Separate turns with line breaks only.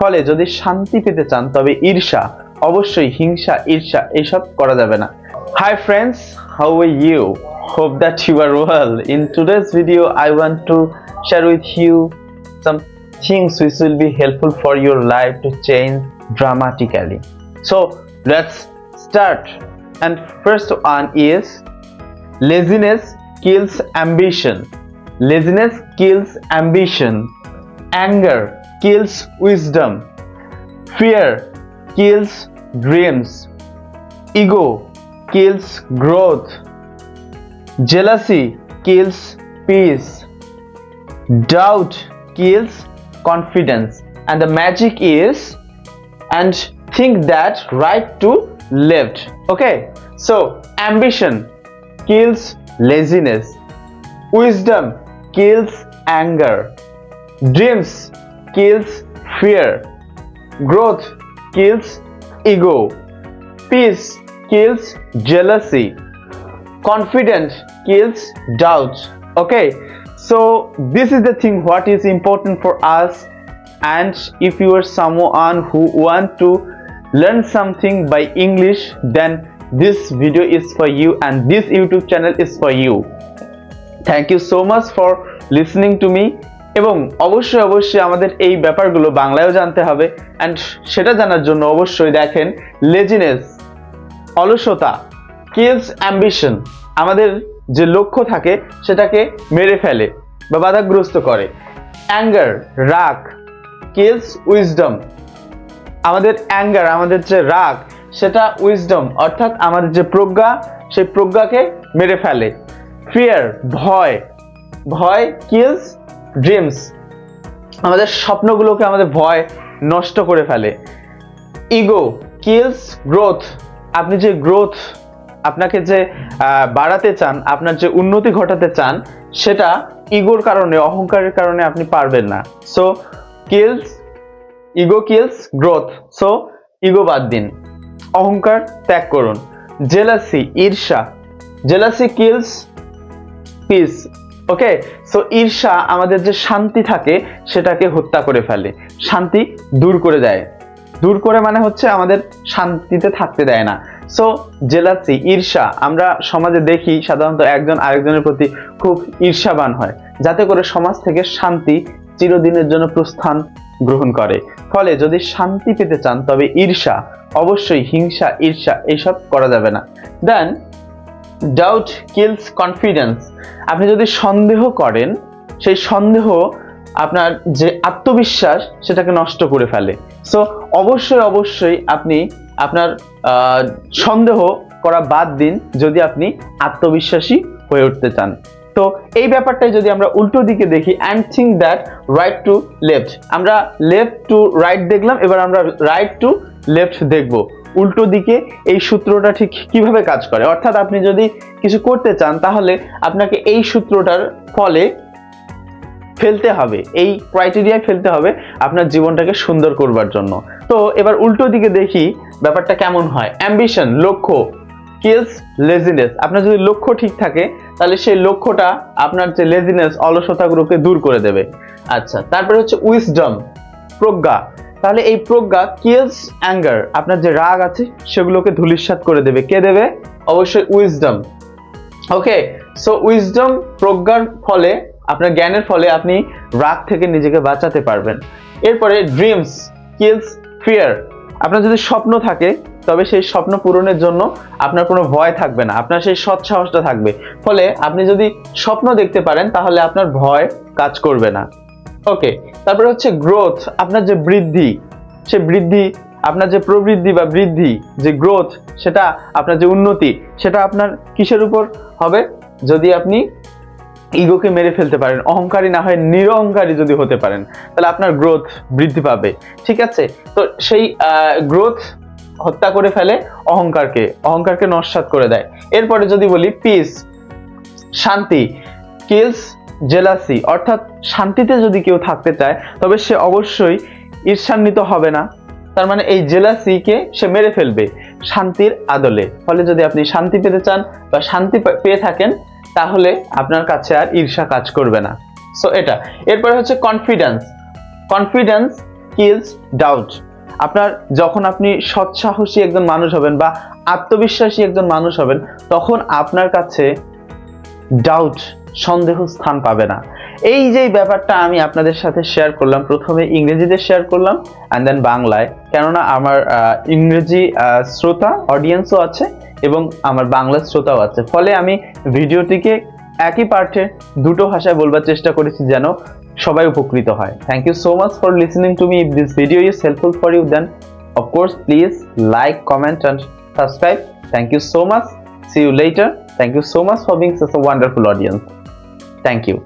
ফলে যদি শান্তি পেতে চান তবে ঈর্ষা, অবশ্যই হিংসা, ঈর্ষা এসব করা যাবে না। Hi friends, how are you? Hope that you are well. In today's video I want to share with you some things which will be helpful for your life to change dramatically. So let's start. And first one is laziness kills ambition. Laziness kills ambition. Anger kills wisdom. Fear kills dreams. Ego kills growth. Jealousy kills peace. Doubt kills confidence. And the magic is, and think that right to left. Okay, so ambition kills laziness. Wisdom kills anger. Dreams kills fear. Growth kills ego. Peace kills jealousy. Confidence kills doubt. Okay, so this is the thing what is important for us. And if you are someone who want to learn something by English, then this video is for you and this YouTube channel is for you. Thank you so much for listening to me. এবং অবশ্যই অবশ্যই আমাদের এই ব্যাপারগুলো বাংলায়ও জানতে হবে, and সেটা জানার জন্য অবশ্যই দেখেন লেজিনেস, অলসতা, কিলস অ্যাম্বিশন, আমাদের যে লক্ষ্য থাকে সেটাকে মেরে ফেলে বা বাধাগ্রস্ত করে। অ্যাঙ্গার, রাগ, কিলস উইজডম, আমাদের অ্যাঙ্গার, আমাদের যে রাগ সেটা উইজডম অর্থাৎ আমাদের যে প্রজ্ঞা সেই প্রজ্ঞাকে মেরে ফেলে। ফিয়ার, ভয়, ভয় কিলস ড্রিমস, আমাদের স্বপ্নগুলোকে আমাদের ভয় নষ্ট করে ফেলে। ইগো কিলস গ্রোথ, আপনি যে গ্রোথ, আপনাকে যে বাড়াতে চান, আপনার যে উন্নতি ঘটাতে চান সেটা ইগোর কারণে, অহংকারের কারণে আপনি পারবেন না। So kills, ego kills growth, so ego বাদ দিন, অহংকার ত্যাগ করুন। জেলাসি, ঈর্ষা, জেলাসি কিলস পিস। ওকে, সো ঈর্ষা আমাদের যে শান্তি থাকে সেটাকে হত্যা করে ফেলে, শান্তি দূর করে দেয়। দূর করে মানে হচ্ছে আমাদের শান্তিতে থাকতে দেয় না। সো জেলাসি, ঈর্ষা, আমরা সমাজে দেখি সাধারণত একজন আরেকজনের প্রতি খুব ঈর্ষাবান হয়, যাতে করে সমাজ থেকে শান্তি চিরদিনের জন্য প্রস্থান গ্রহণ করে। ফলে যদি শান্তি পেতে চান তবে ঈর্ষা, অবশ্যই হিংসা, ঈর্ষা এসব করা যাবে না। দেন ডাউট কিলস কনফিডেন্স, আপনি যদি সন্দেহ করেন সেই সন্দেহ আপনার যে আত্মবিশ্বাস সেটাকে নষ্ট করে ফেলে। সো অবশ্যই অবশ্যই আপনি আপনার সন্দেহ করা বাদ দিন যদি আপনি আত্মবিশ্বাসী হয়ে উঠতে চান। তো এই ব্যাপারটাই যদি আমরা উল্টো দিকে দেখি, and think that right to left, আমরা লেফট টু রাইট দেখলাম, এবার আমরা রাইট টু লেফট দেখব। উল্টো দিকে এই সূত্রটা ঠিক কিভাবে কাজ করে, অর্থাৎ আপনি যদি কিছু করতে চান তাহলে আপনাকে এই সূত্রটার ফলে ফেলতে হবে, এই ক্রাইটেরিয়ায় ফেলতে হবে আপনার জীবনটাকে সুন্দর করবার জন্য। তো এবার উল্টো দিকে দেখি ব্যাপারটা কেমন হয়। অ্যাম্বিশন, লক্ষ্য, কিলস লেজিনেস, আপনার যদি লক্ষ্য ঠিক থাকে তাহলে সেই লক্ষ্যটা আপনার যে লেজিনেস, অলসতাগুলোকে দূর করে দেবে। আচ্ছা, তারপরে হচ্ছে উইজডম, প্রজ্ঞা, তাহলে এই প্রজ্ঞা কিলস অ্যাঙ্গার, আপনার যে রাগ আছে সেগুলোকে ধূলিসাৎ করে দেবে। কে দেবে? অবশ্যই উইজডম। ওকে, সো উইজডম, প্রজ্ঞার ফলে, আপনার জ্ঞানের ফলে আপনি রাগ থেকে নিজেকে বাঁচাতে পারবেন। এরপরে ড্রিমস কিলস ফিয়ার, আপনার যদি স্বপ্ন থাকে তবে সেই স্বপ্ন পূরণের জন্য আপনার কোনো ভয় থাকবে না, আপনার সেই সৎ সাহসটা থাকবে। ফলে আপনি যদি স্বপ্ন দেখতে পারেন তাহলে আপনার ভয় কাজ করবে না। ওকে, তারপরে হচ্ছে গ্রোথ, আপনার যে বৃদ্ধি, সে বৃদ্ধি, আপনার যে প্রবৃদ্ধি বা বৃদ্ধি, যে গ্রোথ, সেটা আপনার যে উন্নতি, সেটা আপনার কিসের উপর হবে? যদি আপনি ইগোকে মেরে ফেলতে পারেন, অহংকারী না হয় নিরহংকারী যদি হতে পারেন, তাহলে আপনার গ্রোথ বৃদ্ধি পাবে। ঠিক আছে, তো সেই গ্রোথ হত্যা করে ফেলে অহংকারকে নস্যাৎ করে দেয়। এরপরে যদি বলি পিস, শান্তি, কিলস জেলাসি, অর্থাৎ শান্তিতে যদি কেউ থাকতে চায় তবে সে অবশ্যই ঈর্ষান্বিত হবে না, তার মানে এই জেলাসিকে সে মেরে ফেলবে শান্তির আদলে। ফলে যদি আপনি শান্তি পেতে চান বা শান্তি পেয়ে থাকেন তাহলে আপনার কাছে আর ঈর্ষা কাজ করবে না। সো এটা। এরপরে হচ্ছে কনফিডেন্স kills doubt. আপনার যখন আপনি সৎসাহসী একজন মানুষ হবেন বা আত্মবিশ্বাসী একজন মানুষ হবেন, তখন আপনার কাছে ডাউট, সন্দেহ স্থান পাবে না। এই যে ব্যাপারটা আমি আপনাদের সাথে শেয়ার করলাম, প্রথমে ইংরেজিতে শেয়ার করলাম অ্যান্ড দেন বাংলায়, কেননা আমার ইংরেজি শ্রোতা অডিয়েন্সও আছে এবং আমার বাংলা শ্রোতাও আছে। ফলে আমি ভিডিওটিকে একই পার্টে দুটো ভাষায় বলবার চেষ্টা করেছি যেন সবাই উপকৃত হয়। Thank you so much for listening to me. If this video is helpful for you, then of course please like, comment and subscribe. Thank you so much. See you later. Thank you so much for being such a wonderful audience. Thank you.